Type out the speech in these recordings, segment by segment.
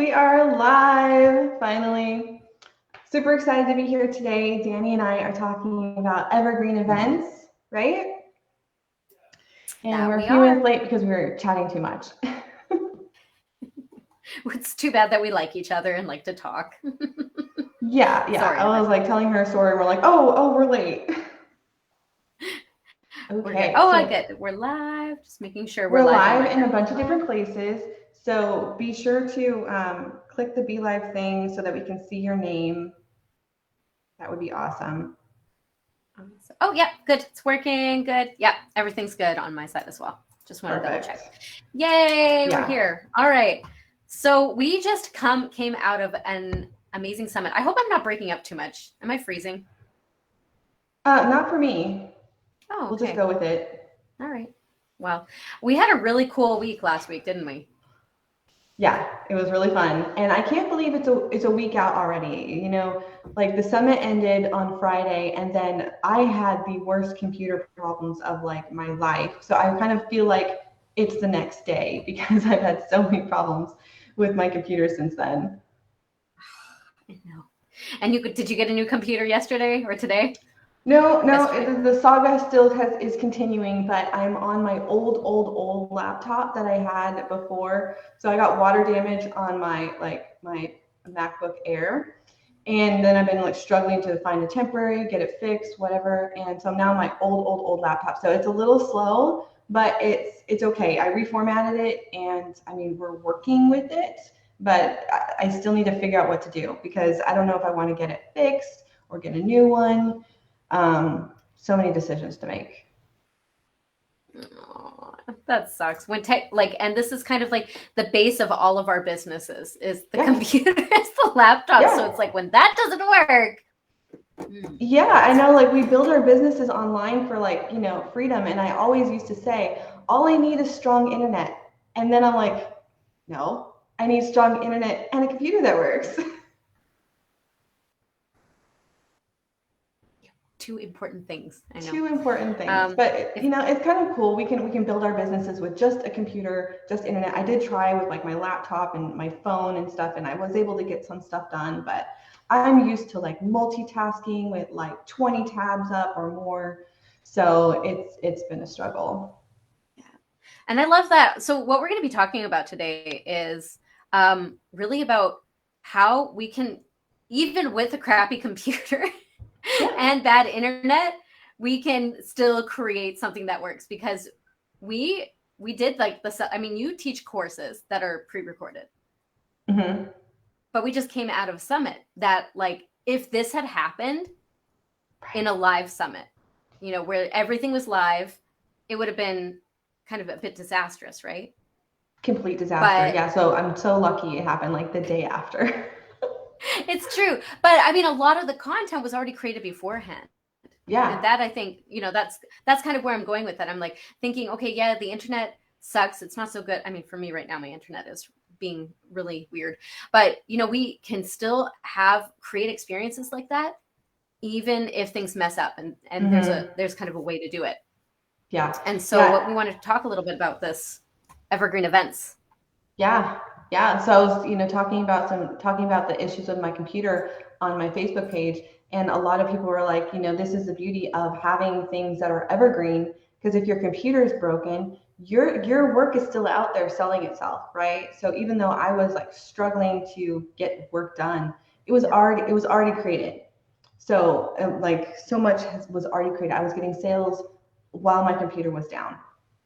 We are live finally. Super excited to be here today. Dani and I are talking about Evergreen events, right? And we're a few minutes late because we were chatting too much. It's too bad that we like each other and like to talk. Yeah. Sorry, I was like telling her a story. And we're like, oh, we're late. Okay. We're good. Oh, good. We're live. Just making sure we're live in a bunch of different places. So be sure to click the Be Live thing so that we can see your name. That would be awesome. Oh, yeah, good. It's working. Good. Yeah, everything's good on my side as well. Just want to double check. Yay, we're here. All right. So we just came out of an amazing summit. I hope I'm not breaking up too much. Am I freezing? Not for me. Oh, okay. We'll just go with it. All right. Well, we had a really cool week last week, didn't we? Yeah, it was really fun. And I can't believe it's a week out already. You know, like the summit ended on Friday and then I had the worst computer problems of like my life. So I kind of feel like it's the next day because I've had so many problems with my computer since then. I know. And did you get a new computer yesterday or today? No, the saga still is continuing, but I'm on my old laptop that I had before. So I got water damage on my MacBook Air, and then I've been like struggling to find a temporary, get it fixed, whatever. And so now my old laptop. So it's a little slow, but it's okay. I reformatted it, and I mean we're working with it, but I still need to figure out what to do because I don't know if I want to get it fixed or get a new one. So many decisions to make. Oh, that sucks. And this is kind of like the base of all of our businesses is the computer, is the laptop. Yeah. So it's like when that doesn't work. Yeah, I know. Like we build our businesses online for freedom, and I always used to say, all I need is strong internet, and then I'm like, no, I need strong internet and a computer that works. Two important things. I know. Two important things, but it's kind of cool. We can build our businesses with just a computer, just internet. I did try with like my laptop and my phone and stuff, and I was able to get some stuff done. But I'm used to like multitasking with like 20 tabs up or more, so it's been a struggle. Yeah, and I love that. So what we're going to be talking about today is really about how we can, even with a crappy computer. And bad internet, we can still create something that works because we did like you teach courses that are pre-recorded. Mm-hmm. But we just came out of summit that like if this had happened in a live summit, where everything was live, it would have been kind of a bit disastrous, right? Complete disaster. Yeah. So I'm so lucky it happened like the day after. It's true. But I mean, a lot of the content was already created beforehand. Yeah. And that, I think, that's kind of where I'm going with it. I'm like thinking, okay, yeah, the internet sucks. It's not so good. I mean, for me right now, my internet is being really weird. But, we can still create experiences like that, even if things mess up. And there's kind of a way to do it. Yeah. And so what we wanted to talk a little bit about this Evergreen events. Yeah. Yeah, so I was, talking about the issues with my computer on my Facebook page, and a lot of people were like, this is the beauty of having things that are evergreen, because if your computer is broken, your work is still out there selling itself, right? So even though I was like struggling to get work done, it was already created. So like so much was already created. I was getting sales while my computer was down.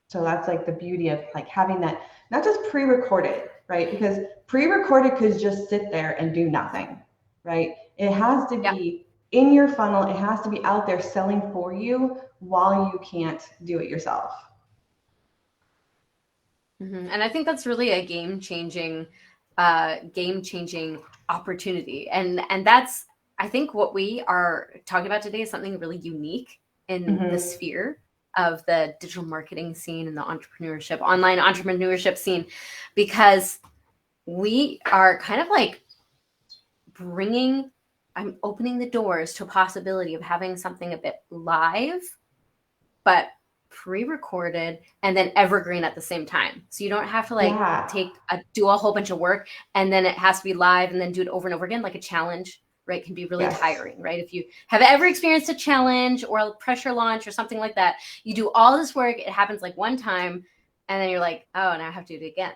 So that's like the beauty of like having that, not just pre-recorded, right? Because pre-recorded could just sit there and do nothing, right? It has to be in your funnel. It has to be out there selling for you while you can't do it yourself. Mm-hmm. And I think that's really a game-changing opportunity. And that's, I think what we are talking about today is something really unique in the sphere of the digital marketing scene and the online entrepreneurship scene, because we are kind of like I'm opening the doors to a possibility of having something a bit live, but pre-recorded, and then evergreen at the same time. So you don't have to like do a whole bunch of work and then it has to be live and then do it over and over again, like a challenge, right? Can be really tiring, right? If you have ever experienced a challenge or a pressure launch or something like that, you do all this work, it happens like one time, and then you're like, oh, now I have to do it again.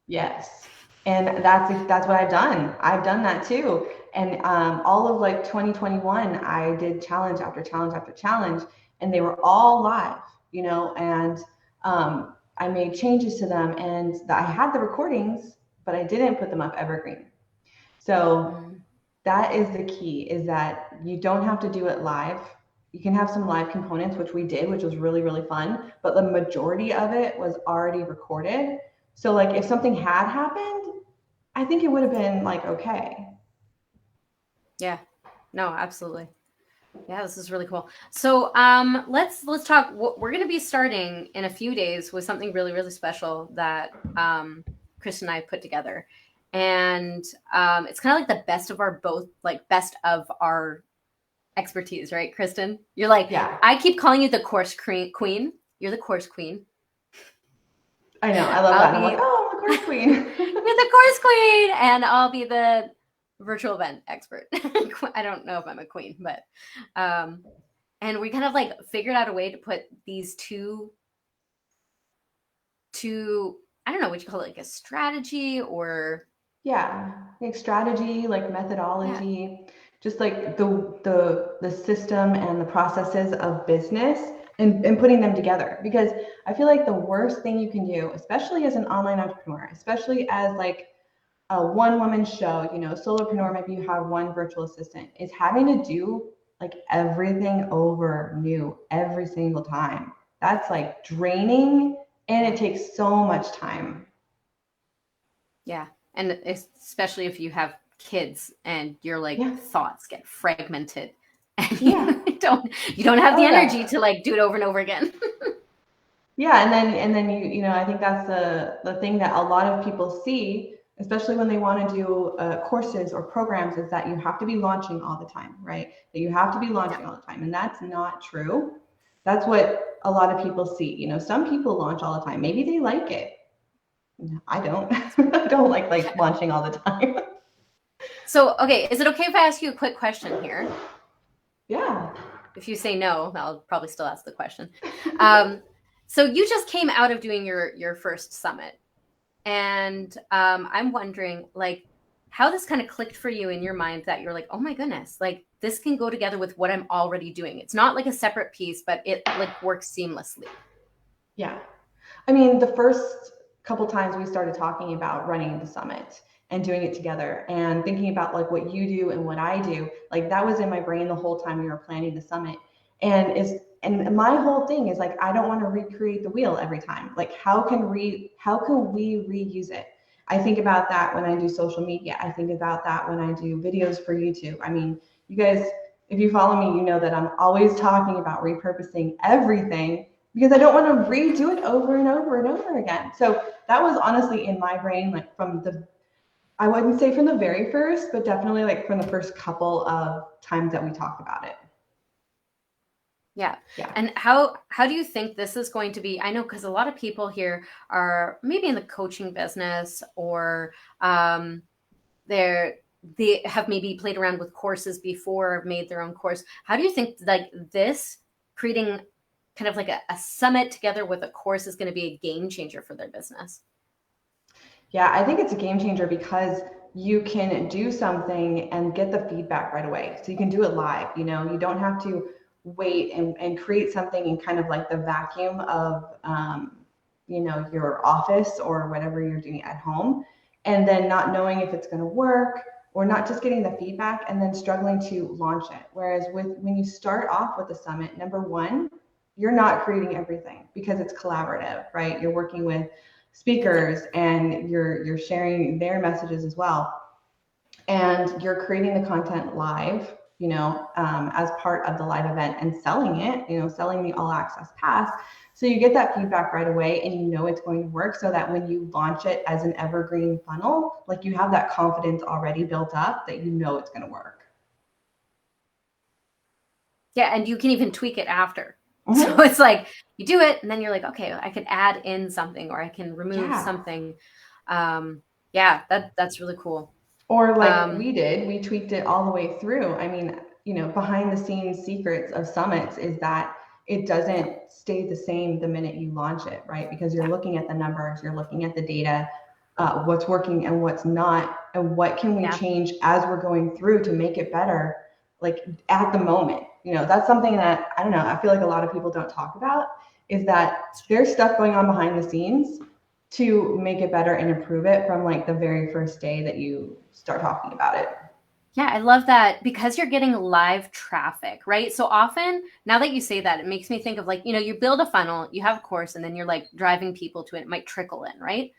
Yes. And that's what I've done. I've done that too. And all of like 2021, I did challenge after challenge after challenge, and they were all live, you know, and I made changes to them, and I had the recordings, but I didn't put them up evergreen. So that is the key, is that you don't have to do it live. You can have some live components, which we did, which was really, really fun, but the majority of it was already recorded. So like if something had happened, I think it would have been like, okay. Yeah, no, absolutely. Yeah, this is really cool. So let's talk. We're going to be starting in a few days with something really, really special that Kristen and I put together. And it's kind of like the best of our expertise, right, Kristen? You're like, I keep calling you the course queen. You're the course queen. I know. I love that. I'm like, oh, I'm the course queen. You're the course queen. And I'll be the virtual event expert. I don't know if I'm a queen, but and we kind of like figured out a way to put these two I don't know what you call it, like a strategy or like strategy, like methodology, just like the system and the processes of business and putting them together. Because I feel like the worst thing you can do, especially as an online entrepreneur, especially as like a one-woman show, you know, solopreneur, maybe you have one virtual assistant, is having to do like everything over new every single time. That's like draining, and it takes so much time. Yeah. And especially if you have kids and your like thoughts get fragmented and you don't have the energy to like do it over and over again. And then you know, I think that's the thing that a lot of people see, especially when they want to do courses or programs, is that you have to be launching all the time, right? That you have to be launching all the time. And that's not true. That's what a lot of people see. You know, some people launch all the time. Maybe they like it. I don't. I don't like launching all the time. So, okay, is it okay if I ask you a quick question here? Yeah. If you say no, I'll probably still ask the question. So you just came out of doing your first summit. And I'm wondering, like, how this kind of clicked for you in your mind that you're like, oh my goodness, like this can go together with what I'm already doing. It's not like a separate piece, but it like works seamlessly. Yeah. I mean, the first couple times we started talking about running the summit and doing it together and thinking about like what you do and what I do, like that was in my brain the whole time we were planning the summit. And my whole thing is like, I don't want to recreate the wheel every time. Like how can we reuse it? I think about that when I do social media. I think about that when I do videos for YouTube. I mean, you guys, if you follow me, you know that I'm always talking about repurposing everything because I don't want to redo it over and over and over again. So that was honestly in my brain, like I wouldn't say from the very first, but definitely like from the first couple of times that we talked about it. Yeah. And how do you think this is going to be? I know because a lot of people here are maybe in the coaching business or they have maybe played around with courses before, made their own course. How do you think like this creating kind of like a summit together with a course is going to be a game changer for their business? Yeah, I think it's a game changer because you can do something and get the feedback right away. So you can do it live, you know, you don't have to wait and create something in kind of like the vacuum of, you know, your office or whatever you're doing at home. And then not knowing if it's going to work or not just getting the feedback and then struggling to launch it. Whereas when you start off with the summit, number one, you're not creating everything because it's collaborative, right? You're working with speakers and you're sharing their messages as well. And you're creating the content live, you know, as part of the live event and selling it, you know, selling the all access pass. So you get that feedback right away and you know it's going to work so that when you launch it as an evergreen funnel, like you have that confidence already built up that you know it's going to work. Yeah. And you can even tweak it after. Mm-hmm. So it's like you do it and then you're like, okay, I could add in something or I can remove Yeah. something. Yeah, that's really cool. Or like Um, we did, we tweaked it all the way through. I mean, behind the scenes secrets of summits is that it yeah, doesn't stay the same the minute you launch it, right? Because you're yeah, looking at the numbers, you're looking at the data, what's working and what's not, and what can we yeah, change as we're going through to make it better, like at the moment. That's something that I don't know. I feel like a lot of people don't talk about is that there's stuff going on behind the scenes to make it better and improve it from like the very first day that you start talking about it. yeah. I love that because you're getting live traffic, right? So often, now that you say that, it makes me think of like, you build a funnel, you have a course, and then you're like driving people to it. It might trickle in, right?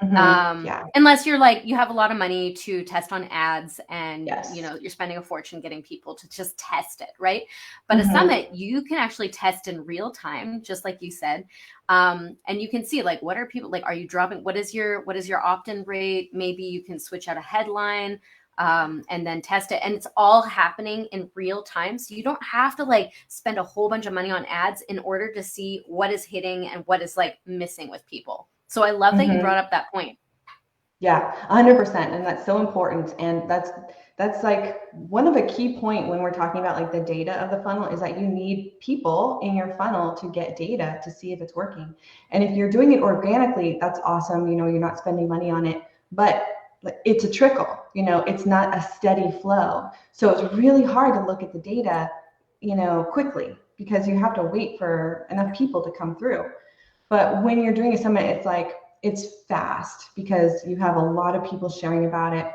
Yeah. Unless you're like you have a lot of money to test on ads and Yes. you're spending a fortune getting people to just test it, right? But a Mm-hmm. summit you can actually test in real time, just like you said. And you can see like what are people like, are you dropping, what is your opt-in rate? Maybe you can switch out a headline, and then test it, and it's all happening in real time, so you don't have to like spend a whole bunch of money on ads in order to see what is hitting and what is like missing with people. So I love that you brought Mm-hmm. up that point. Yeah, 100%, and that's so important. And that's like one of a key point when we're talking about like the data of the funnel is that you need people in your funnel to get data to see if it's working. And if you're doing it organically, that's awesome. You're not spending money on it, but it's a trickle. It's not a steady flow. So it's really hard to look at the data, quickly because you have to wait for enough people to come through. But when you're doing a summit, it's like it's fast because you have a lot of people sharing about it,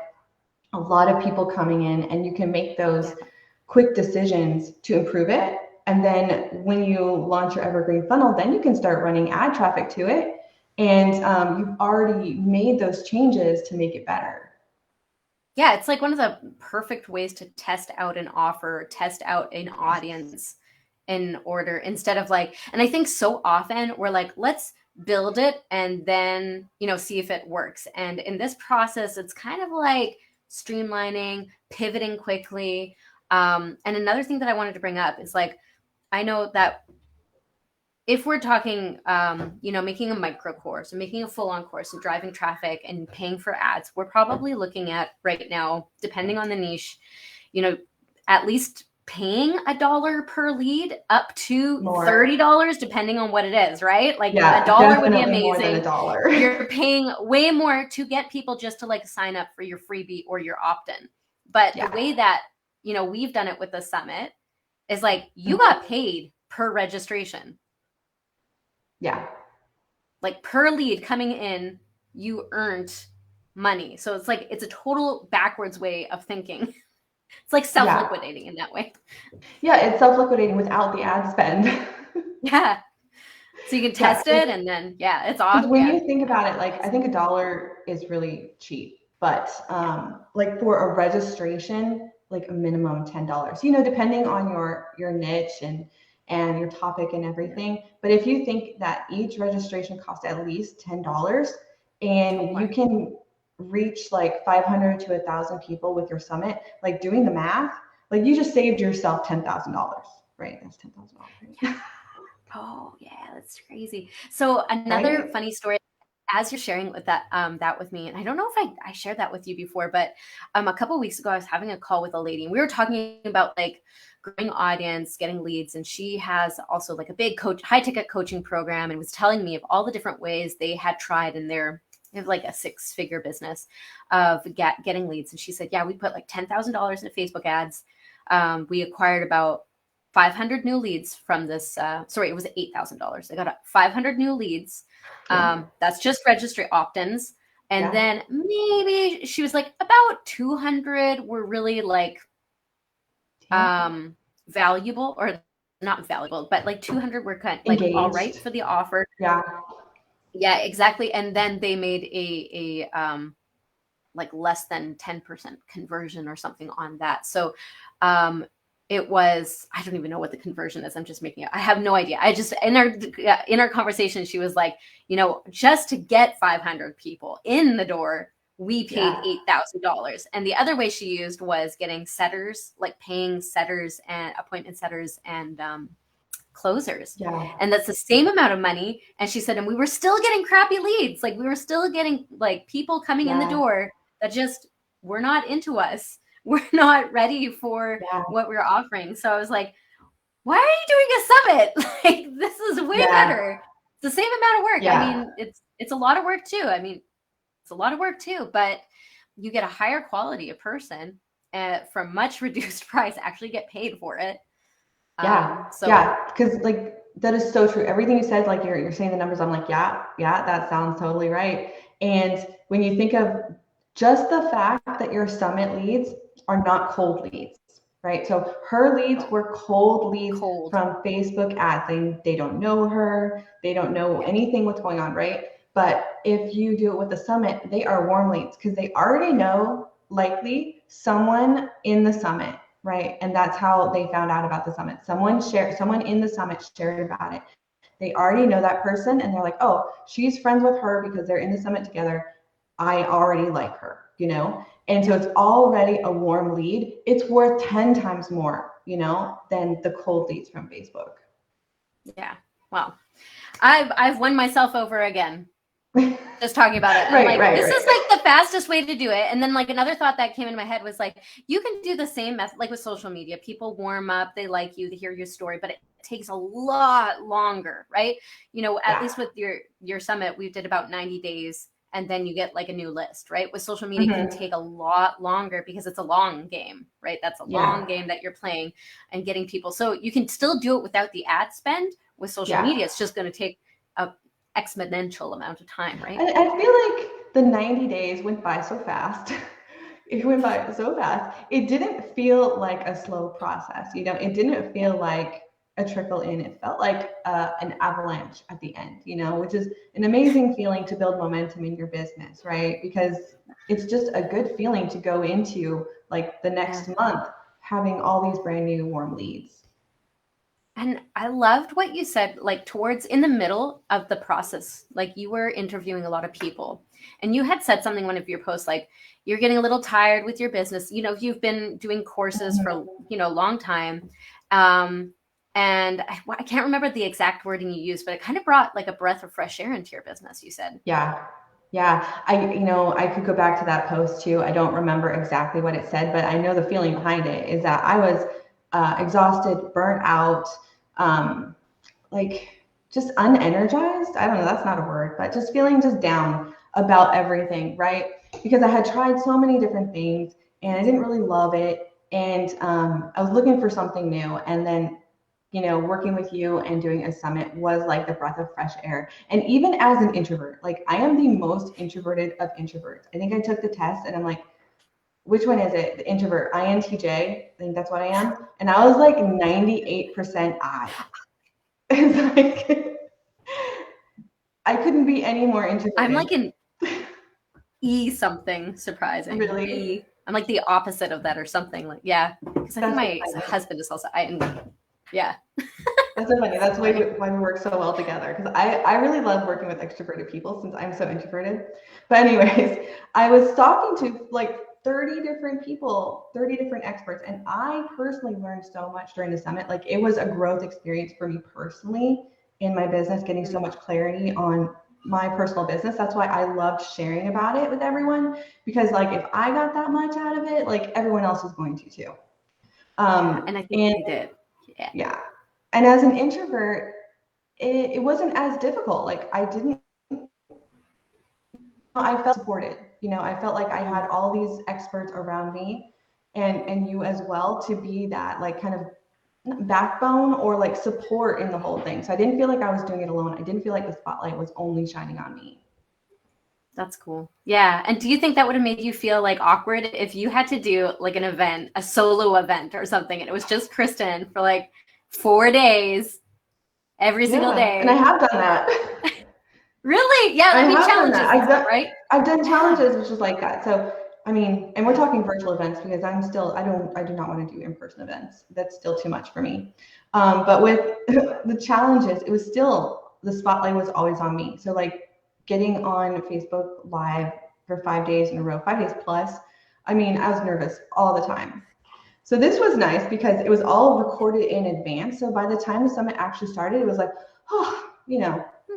a lot of people coming in, and you can make those Yeah. quick decisions to improve it. And then when you launch your Evergreen funnel, then you can start running ad traffic to it. And you've already made those changes to make it better. Yeah, it's like one of the perfect ways to test out an offer, test out an Yes. audience in order instead of like, and I think so often we're like, let's build it and then, see if it works. And in this process, it's kind of like streamlining, pivoting quickly. And another thing that I wanted to bring up is like, I know that if we're talking, making a micro course or making a full on course and driving traffic and paying for ads, we're probably looking at right now, depending on the niche, you know, at least paying $1 per lead up to More. $30, depending on what it is, right? Like a Yeah, dollar would be definitely more than a amazing. dollar. You're paying way more to get people just to like sign up for your freebie or your opt in. But the Yeah. way that, we've done it with the summit is like you Mhm. got paid per registration, Yeah. like per lead coming in, you earned money. So it's like it's a total backwards way of thinking. It's like Yeah. self-liquidating in that way. Yeah, it's self-liquidating without the ad spend. Yeah. So you can Yeah, test it and then yeah, it's because off. when Yeah. you think about it, like I think a dollar is really cheap, but Yeah. like for a registration, like a minimum $10. Depending on your niche and your topic and Yeah. everything. But if you think that each registration costs at least $10, and you Totally. can reach like 500 to 1,000 people with your summit, like doing the math, like you just saved yourself $10,000, right? That's $10,000, right? Oh yeah, that's crazy. So another Right? funny story, as you're sharing with that with me, and I don't know if I shared that with you before, but a couple of weeks ago I was having a call with a lady and we were talking about like growing audience, getting leads, and she has also like a big high ticket coaching program, and was telling me of all the different ways they had tried in their, they have like a 6-figure business of getting leads. And she said, yeah, we put like $10,000 into Facebook ads. We acquired about 500 new leads from this. Sorry, it was $8,000. I got 500 new leads. Okay. That's just registry opt-ins. And Yeah. then maybe she was like about 200 were really like Tangible. valuable, or not valuable, but like 200 were kind of like all right Engaged. for the offer. Yeah. Yeah, exactly. And then they made a like less than 10% conversion or something on that. So um, it was, I don't even know what the conversion is. I'm just making it. I have no idea. I just, in our conversation, she was like, just to get 500 people in the door, we paid Yeah. $8,000. And the other way she used was getting setters, like paying setters and appointment setters and closers. Yeah. And that's the same amount of money. And she said, and we were still getting crappy leads. Like we were still getting like people coming in the door that just were not into us. We're not ready for what we're offering. So I was like, why are you doing a summit? Like this is way better. It's the same amount of work. Yeah. I mean, it's a lot of work too. I mean, it's a lot of work too, but you get a higher quality of person for a much reduced price, actually get paid for it. Because like that is so true. Everything you said, like you're saying the numbers, I'm like, yeah, that sounds totally right. And when you think of just the fact that your summit leads are not cold leads, right? So her leads were cold leads from Facebook ads. They don't know her, they don't know anything what's going on, right? But if you do it with the summit, they are warm leads because they already know likely someone in the summit, right? And that's how they found out about the summit. Someone in the summit shared about it. They already know that person and they're like, oh, she's friends with her because they're in the summit together. I already like her, you know? And so it's already a warm lead. It's worth 10 times more, you know, than the cold leads from Facebook. Yeah. Wow. I've won myself over again. Just talking about it. This is like the fastest way to do it. And then like another thought that came into my head was like, you can do the same method, like with social media. People warm up, they like you, they hear your story, but it takes a lot longer, right? You know, at least with your summit, we did about 90 days and then you get like a new list, right? With social media, it can take a lot longer because it's a long game, right? That's a long game that you're playing and getting people. So you can still do it without the ad spend. With social media, it's just going to take a exponential amount of time, right? I feel like the 90 days went by so fast. It went by so fast. It didn't feel like a slow process, you know. It didn't feel like a trickle in. It felt like an avalanche at the end, you know, which is an amazing feeling to build momentum in your business, right? Because it's just a good feeling to go into like the next month having all these brand new warm leads. And I loved what you said, like towards in the middle of the process, like you were interviewing a lot of people and you had said something in one of your posts, like you're getting a little tired with your business. You know, you've been doing courses for, you know, a long time. And I can't remember the exact wording you used, but it kind of brought like a breath of fresh air into your business, you said. Yeah. I could go back to that post too. I don't remember exactly what it said, but I know the feeling behind it is that I was exhausted, burnt out, like just unenergized. I don't know, that's not a word, but just feeling just down about everything, right? Because I had tried so many different things and I didn't really love it. And I was looking for something new. And then, you know, working with you and doing a summit was like the breath of fresh air. And even as an introvert, like I am the most introverted of introverts. I think I took the test and I'm like, which one is it? The introvert, INTJ. I think that's what I am. And I was like 98% I. It's like I couldn't be any more introverted. I'm like an E something surprising. Really? E. I'm like the opposite of that or something. Like because I think my husband is also yeah. That's so funny. That's why we work so well together. Because I really love working with extroverted people since I'm so introverted. But anyways, I was talking to like 30 different people, 30 different experts. And I personally learned so much during the summit. Like it was a growth experience for me personally in my business, getting so much clarity on my personal business. That's why I loved sharing about it with everyone, because like if I got that much out of it, like everyone else is going to too. And I think you did. Yeah. And as an introvert, it wasn't as difficult. Like I felt supported. You know, I felt like I had all these experts around me and you as well to be that like kind of backbone or like support in the whole thing. So I didn't feel like I was doing it alone. I didn't feel like the spotlight was only shining on me. That's cool. Yeah. And do you think that would have made you feel like awkward if you had to do like an event, a solo event or something, and it was just Kristen for like 4 days, every single day? And I have done that. Really? Yeah. I mean, challenges, right? I've done challenges, which is like that. So, I mean, and we're talking virtual events because I do not want to do in-person events. That's still too much for me. But with the challenges, it was still, the spotlight was always on me. So like getting on Facebook Live for 5 days in a row, 5 days plus, I mean, I was nervous all the time. So this was nice because it was all recorded in advance. So by the time the summit actually started, it was like, oh,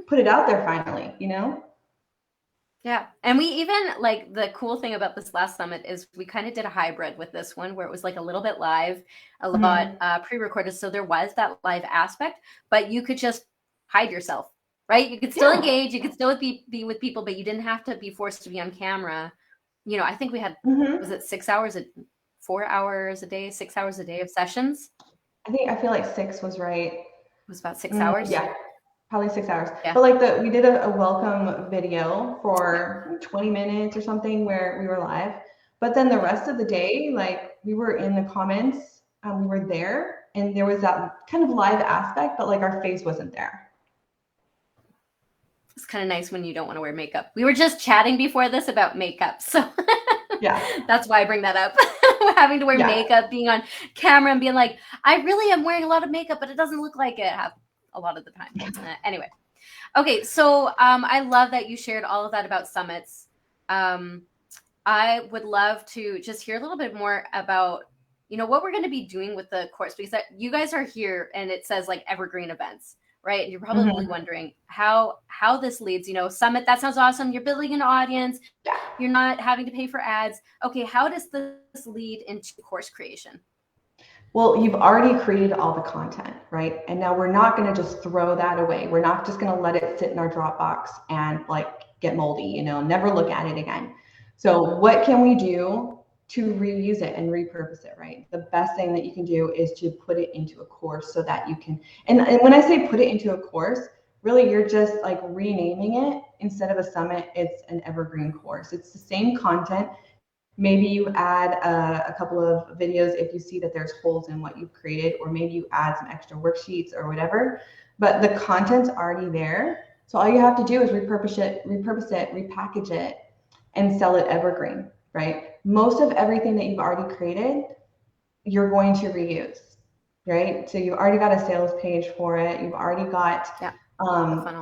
put it out there finally, Yeah. And we even, like, the cool thing about this last summit is we kind of did a hybrid with this one where it was like a little bit live, a lot pre-recorded. So there was that live aspect, but you could just hide yourself, right? You could still engage, you could still be with people, but you didn't have to be forced to be on camera. I think we had, was it 6 hours, 4 hours a day, 6 hours a day of sessions? I feel like 6 was right. It was about 6 hours. Yeah. Probably 6 hours. Yeah. But like we did a welcome video for 20 minutes or something where we were live. But then the rest of the day, like we were in the comments, we were there, and there was that kind of live aspect, but like our face wasn't there. It's kind of nice when you don't want to wear makeup. We were just chatting before this about makeup. So yeah, that's why I bring that up. Having to wear makeup, being on camera and being like, I really am wearing a lot of makeup, but it doesn't look like it a lot of the time. Anyway. Okay. So I love that you shared all of that about summits. I would love to just hear a little bit more about, what we're going to be doing with the course, because you guys are here and it says like Evergreen events, right? And you're probably wondering how this leads, summit, that sounds awesome. You're building an audience. You're not having to pay for ads. Okay. How does this lead into course creation? Well, you've already created all the content, right? And now we're not going to just throw that away. We're not just going to let it sit in our Dropbox and like get moldy, never look at it again. So what can we do to reuse it and repurpose it, right? The best thing that you can do is to put it into a course so that you can, and when I say put it into a course, really you're just like renaming it. Instead of a summit, it's an evergreen course. It's the same content. Maybe you add a couple of videos if you see that there's holes in what you've created, or maybe you add some extra worksheets or whatever, but the content's already there. So all you have to do is repurpose it, repackage it, and sell it evergreen, right? Most of everything that you've already created, you're going to reuse, right? So you've already got a sales page for it. You've already got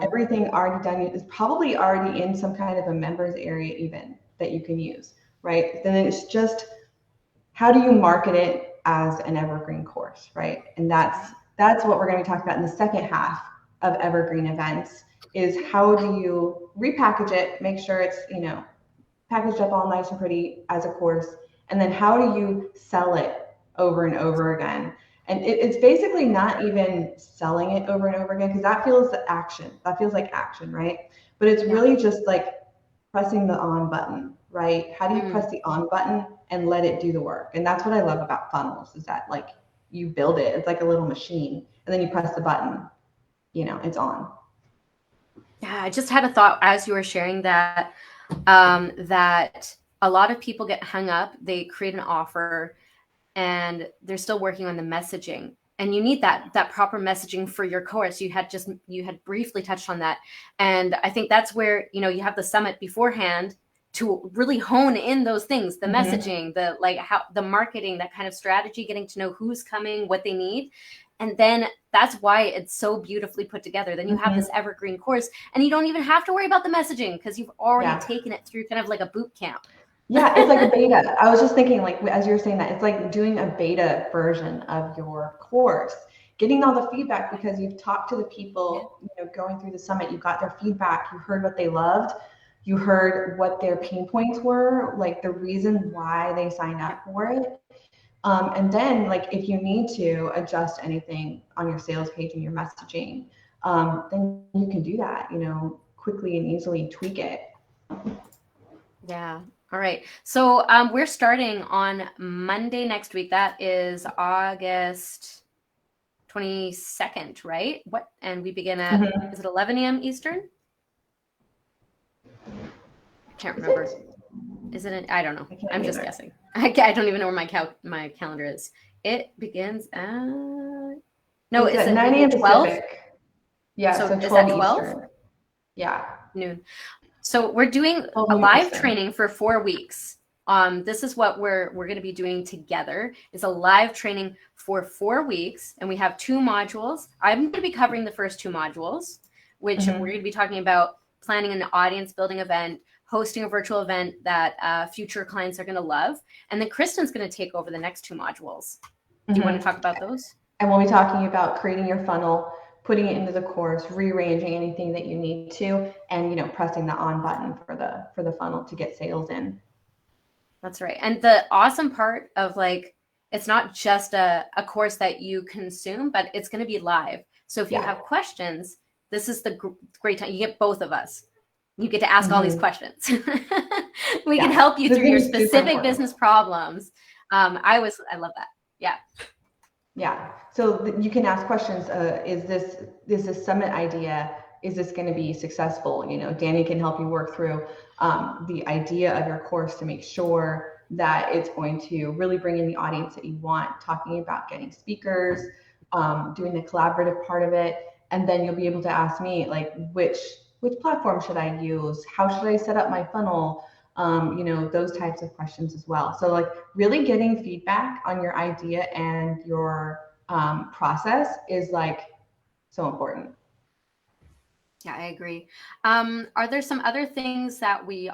everything already done. It's probably already in some kind of a members area even that you can use. Right? Then it's just, how do you market it as an evergreen course, right? And that's what we're going to be talking about in the second half of Evergreen events, is how do you repackage it, make sure it's, packaged up all nice and pretty as a course, and then how do you sell it over and over again? And it's basically not even selling it over and over again, because that feels like action, right? But it's really just like pressing the on button, right? How do you press the on button and let it do the work? And that's what I love about funnels, is that like you build it, it's like a little machine, and then you press the button, it's on. Yeah, I just had a thought as you were sharing that, that a lot of people get hung up. They create an offer and they're still working on the messaging. And you need that proper messaging for your course. You had briefly touched on that. And I think that's where, you have the summit beforehand to really hone in those things, the messaging, the marketing, that kind of strategy, getting to know who's coming, what they need. And then that's why it's so beautifully put together. Then you have this evergreen course and you don't even have to worry about the messaging, because you've already taken it through kind of like a boot camp. Yeah, it's like a beta. I was just thinking, like, as you were saying that, it's like doing a beta version of your course, getting all the feedback, because you've talked to the people, going through the summit, you got their feedback, you heard what they loved, you heard what their pain points were, like the reason why they signed up for it. And then, like, if you need to adjust anything on your sales page and your messaging, then you can do that, quickly and easily tweak it. Yeah. All right. So we're starting on Monday next week. That is August 22nd, right? And we begin at, is it 11 a.m. Eastern? I can't remember. Is it? I don't know. I'm just guessing. I don't even know where my calendar is. It begins at, no, is it 9 a.m. 12? Pacific. Yeah, so 12 is that 12? Eastern. Yeah. Noon. So we're doing a live training for 4 weeks. This is what we're going to be doing together. It's a live training for 4 weeks, and we have 2 modules. I'm going to be covering the first 2 modules, which we're going to be talking about planning an audience building event, hosting a virtual event that future clients are going to love. And then Kristen's going to take over the next 2 modules. Do you want to talk about those? And we'll be talking about creating your funnel, putting it into the course, rearranging anything that you need to, and pressing the on button for the funnel to get sales in. That's right. And the awesome part of like, it's not just a course that you consume, but it's going to be live. So if you have questions, this is the great time. You get both of us. You get to ask all these questions. We can help you through your specific business problems. I love that. Yeah. Yeah. So you can ask questions. Is this summit idea, is this going to be successful? Dani can help you work through the idea of your course to make sure that it's going to really bring in the audience that you want, talking about getting speakers, doing the collaborative part of it. And then you'll be able to ask me like, which platform should I use? How should I set up my funnel? Those types of questions as well. So like really getting feedback on your idea and your process is like so important. Yeah, I agree. Are there some other things that we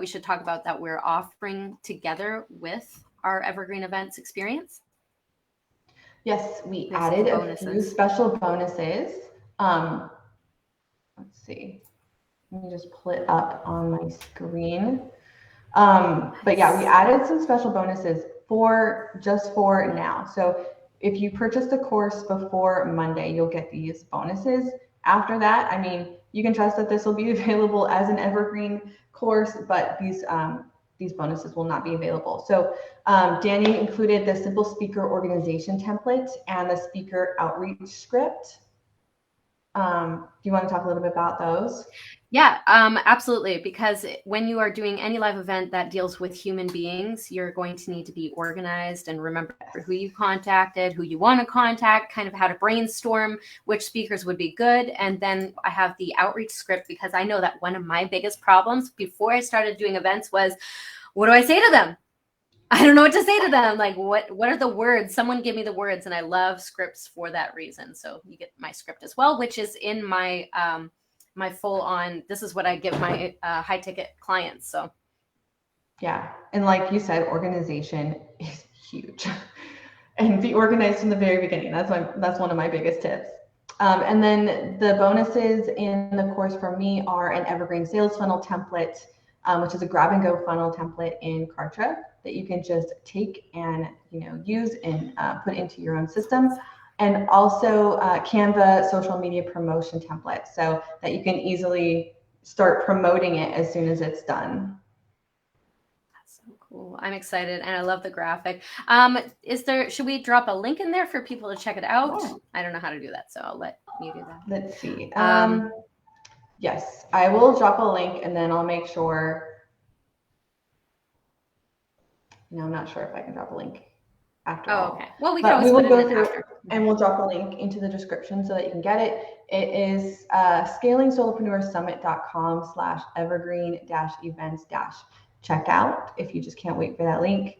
should talk about that we're offering together with our Evergreen Events experience? Yes, we added a few special bonuses. Let's see. Let me just pull it up on my screen. But yeah, we added some special bonuses just for now. So if you purchase the course before Monday, you'll get these bonuses. After that, I mean, you can trust that this will be available as an Evergreen course, but these bonuses will not be available. So Dani included the simple speaker organization template and the speaker outreach script. Do you want to talk a little bit about those? Yeah, absolutely. Because when you are doing any live event that deals with human beings, you're going to need to be organized and remember who you contacted, who you want to contact, kind of how to brainstorm which speakers would be good. And then I have the outreach script because I know that one of my biggest problems before I started doing events was, what do I say to them? I don't know what to say to them. Like, what are the words? Someone give me the words. And I love scripts for that reason. So you get my script as well, which is in my my full on, this is what I give my high ticket clients. So. Yeah. And like you said, organization is huge and be organized from the very beginning. That's one of my biggest tips. And then the bonuses in the course for me are an Evergreen sales funnel template, which is a grab and go funnel template in Kartra that you can just take and use and put into your own system. And also Canva social media promotion template so that you can easily start promoting it as soon as it's done. That's so cool. I'm excited and I love the graphic. Should we drop a link in there for people to check it out? Yeah. I don't know how to do that, so I'll let you do that. Let's see. Yes, I will drop a link and then I'll make sure. No, I'm not sure if I can drop a link after all. Okay. Well, we can always put it in after. And we'll drop a link into the description so that you can get it. It is scalingsolopreneurssummit.com/evergreen-events-checkout if you just can't wait for that link.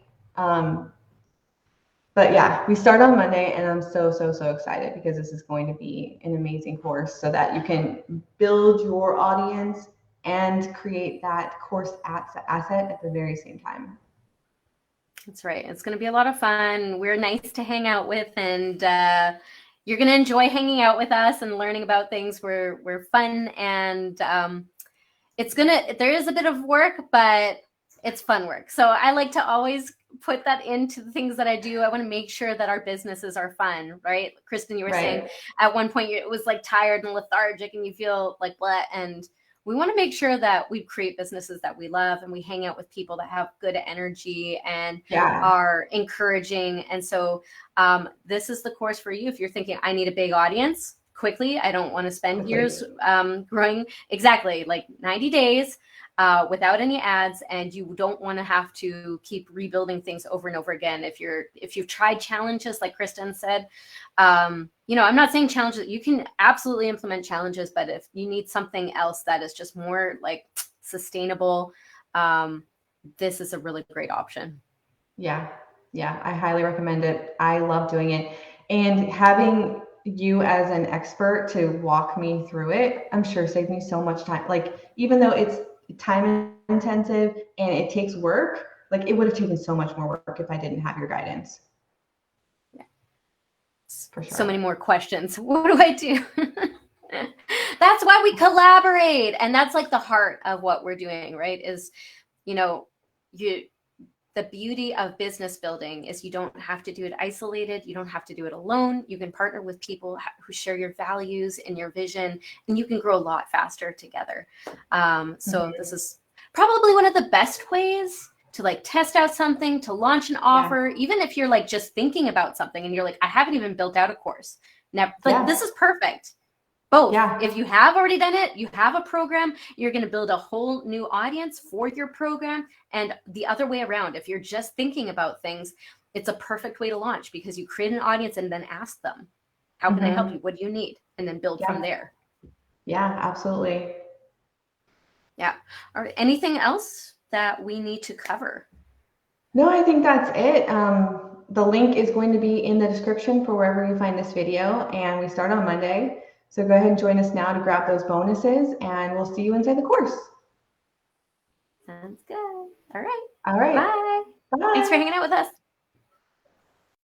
But yeah, we start on Monday and I'm so excited because this is going to be an amazing course so that you can build your audience and create that course asset at the very same time. That's right. It's going to be a lot of fun. We're nice to hang out with, and you're going to enjoy hanging out with us and learning about things. We're fun, and there is a bit of work, but it's fun work. So I like to always put that into the things that I do. I want to make sure that our businesses are fun, right? Kristen, you were saying at one point it was like tired and lethargic and you feel like what, and we want to make sure that we create businesses that we love and we hang out with people that have good energy and are encouraging. And so this is the course for you. If you're thinking, I need a big audience quickly, I don't want to spend years growing, exactly, like 90 days without any ads, and you don't want to have to keep rebuilding things over and over again. If you've tried challenges, like Kristen said, I'm not saying challenges, you can absolutely implement challenges, but if you need something else that is just more like sustainable, this is a really great option. Yeah, I highly recommend it. I love doing it, and having you as an expert to walk me through it, I'm sure saved me so much time. Like, even though it's time intensive and it takes work, like it would have taken so much more work if I didn't have your guidance. Yeah. For sure. So many more questions. What do I do? That's why we collaborate. And that's like the heart of what we're doing, right? Is, you know, the beauty of business building is you don't have to do it isolated. You don't have to do it alone. You can partner with people who share your values and your vision, and you can grow a lot faster together. So this is probably one of the best ways to like test out something, to launch an offer, even if you're like just thinking about something and you're like, I haven't even built out a course. Now, like this is perfect. Both. If you have already done it, you have a program, you're going to build a whole new audience for your program. And the other way around, if you're just thinking about things, it's a perfect way to launch because you create an audience and then ask them, how can I help you? What do you need? And then build from there. Yeah, absolutely. Yeah. All right. Anything else that we need to cover? No, I think that's it. The link is going to be in the description for wherever you find this video, and we start on Monday. So go ahead and join us now to grab those bonuses, and we'll see you inside the course. Sounds good. All right. All right. Bye. Thanks for hanging out with us.